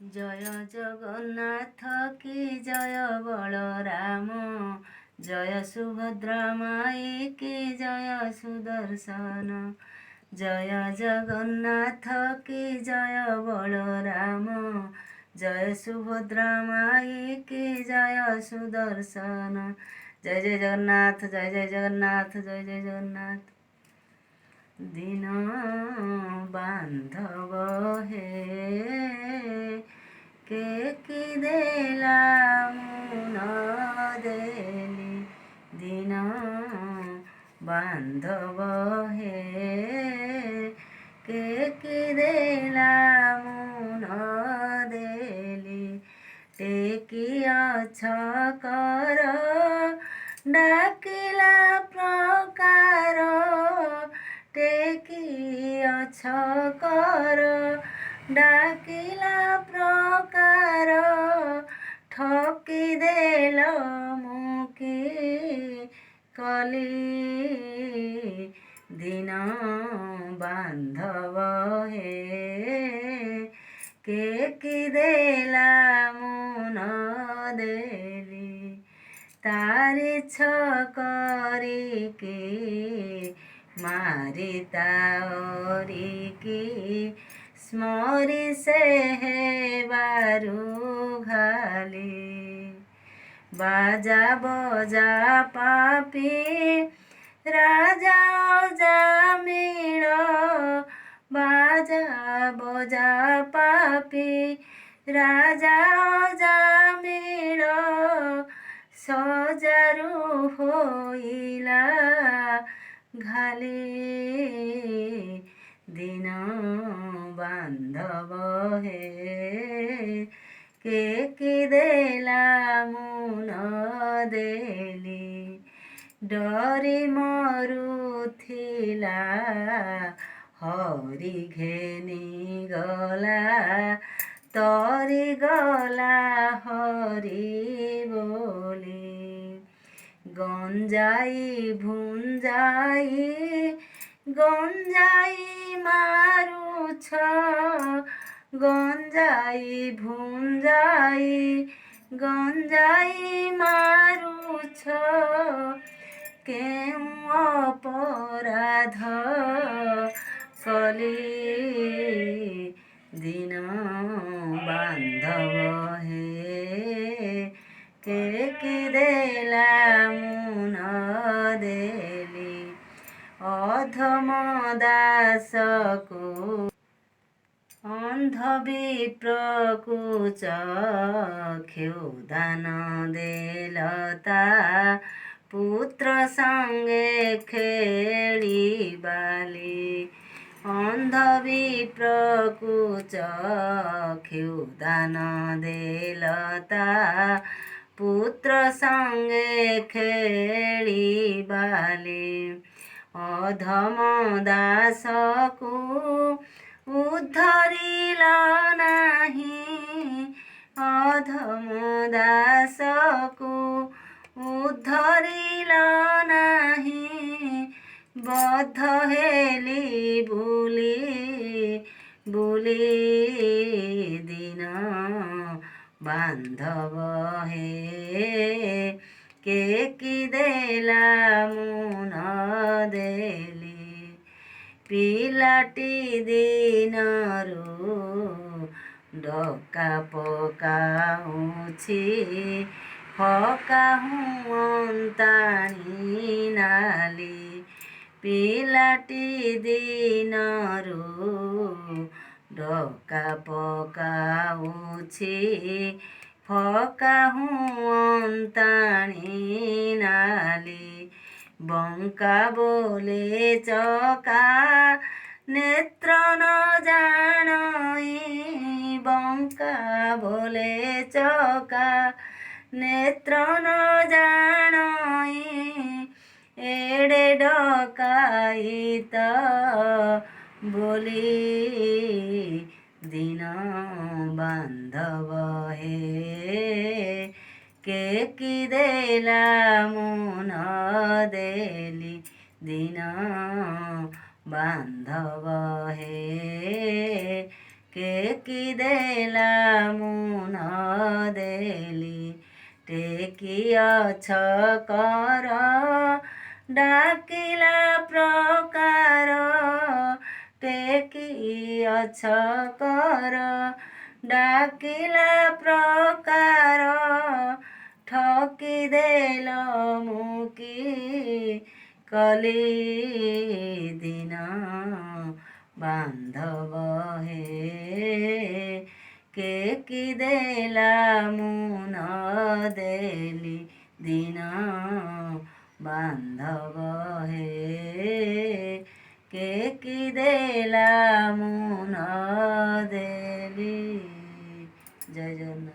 জয় জগন্নাথ কি জয় বলরাম, জয় সুভদ্রা মাই কি জয় সুদর্শন। জয় জগন্নাথ কি জয় বলরাম, জয় সুভদ্রা মাই কি জয় সুদর্শন। জয় জয় জগন্নাথ, জয় জয় জগন্নাথ, জয় জয় জগন্নাথ। দিন বান্ধব হে কে কি দেলা মুন দেলি, দিন বান্ধব হে কে কি দেলা মুন দেলি। টেকি অছ কর ডাকিলা প্রକାର, টেকি অছ কর ডাকিলা প্রକାର। ঠকি দেল মুকি কলি, দিন বান্ধব হে কে কি দেলা মুন দেলি। তারি ছ করিকি মারি তারিকি, স্মরি সে বারু ঘালি। বাজা বজা পাপি রাজা জামিল, বাজা বজা পাপি রাজা জামিল। সজারু হইলা ঘালি, দিন বান্ধব হে কে কি দেলা মুন দেলি। ডরি মরুথিলা হরি ঘেনি গলা, তরি গলা হরি বলি। গঞ্জাই ভুঞ্জাই গঞ্জাই মারুছ, গঞ্জাই ভুঞ্জাই গঞ্জাই মারুছ। কেউ অপরাধ কলি, দিন বান্ধব হে কে কি দেলা মুন দেলি। অধম দাসকু অন্ধ বিপ্রকুচ, ক্ষুদান দেলতা পুত্র সঙ্গে খেলিবালি। অন্ধ বিপ্রকুচ ক্ষুদান দেলতা পুত্র সঙ্গে খেলিবালি। অধম দাসকু উদ্ধরিল নাহি, অধম দাসকু উদ্ধরিল নাহি। বদ্ধ হেলি বুলি বুলি, দিন বান্ধব হে কে কি দেলা মুন দেলি। ପିଲାଟି ଦିନରୁ ଡକା ପକାଉଛି, ହକାହୁଁ ଅନ୍ତାଣି ନାଲି। ପିଲାଟି ଦିନରୁ ଡକା ପକାଉଛି, ହକାହୁଁ ଅନ୍ତାଣି ନାଲି। ବଙ୍କା ବୋଲେ ଚକା ନେତ୍ର ନ ଜାଣଇ, ବଙ୍କା ବୋଲେ ଚକା ନେତ୍ର ନ ଜାଣଇ। ଏଡ଼େ ଡକାଇତ ବୋଲି, ଦିନ ବାନ୍ଧବ ହେ କେ କି ଦେଲା ମୁନ ଦେଲି। ଦିନ ବାନ୍ଧବ ହେ के कि देला मुन देली टेकी कर डाकिला प्रकार टेकी कर डाकिला प्रकार ठकी देल मुकी कली दिन बांधव हे के कि देला मुन देली दिन बांधव हे के कि देला मुन देली। जय जगन्नाथ।